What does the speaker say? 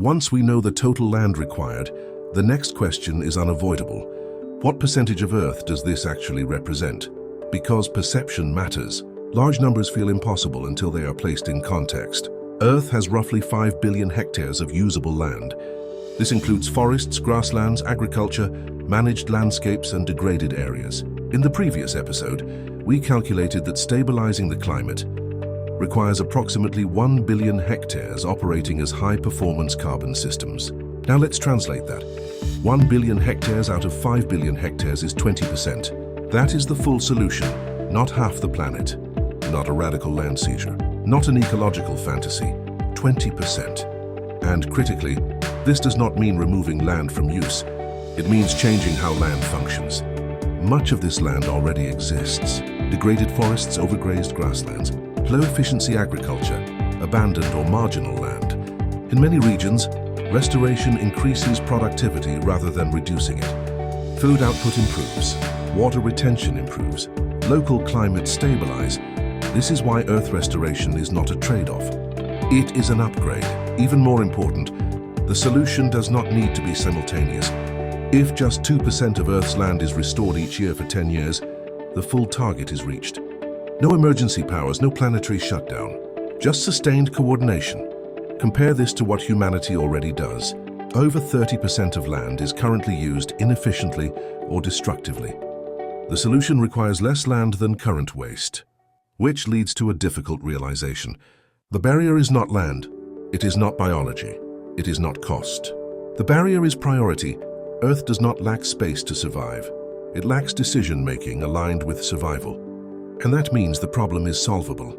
Once we know the total land required, the next question is unavoidable. What percentage of Earth does this actually represent? Because perception matters. Large numbers feel impossible until they are placed in context. Earth has roughly 5 billion hectares of usable land. This includes forests, grasslands, agriculture, managed landscapes, and degraded areas. In the previous episode, we calculated that stabilizing the climate requires approximately 1 billion hectares operating as high-performance carbon systems. Now let's translate that. 1 billion hectares out of 5 billion hectares is 20%. That is the full solution, not half the planet. Not a radical land seizure, not an ecological fantasy, 20%. And critically, this does not mean removing land from use. It means changing how land functions. Much of this land already exists. Degraded forests, overgrazed grasslands, low-efficiency agriculture, abandoned or marginal land. In many regions, restoration increases productivity rather than reducing it. Food output improves, water retention improves, local climates stabilize. This is why Earth restoration is not a trade-off. It is an upgrade. Even more important, the solution does not need to be simultaneous. If just 2% of Earth's land is restored each year for 10 years, the full target is reached. No emergency powers, no planetary shutdown, just sustained coordination. Compare this to what humanity already does. Over 30% of land is currently used inefficiently or destructively. The solution requires less land than current waste, which leads to a difficult realization. The barrier is not land, it is not biology, it is not cost. The barrier is priority. Earth does not lack space to survive. It lacks decision-making aligned with survival. And that means the problem is solvable.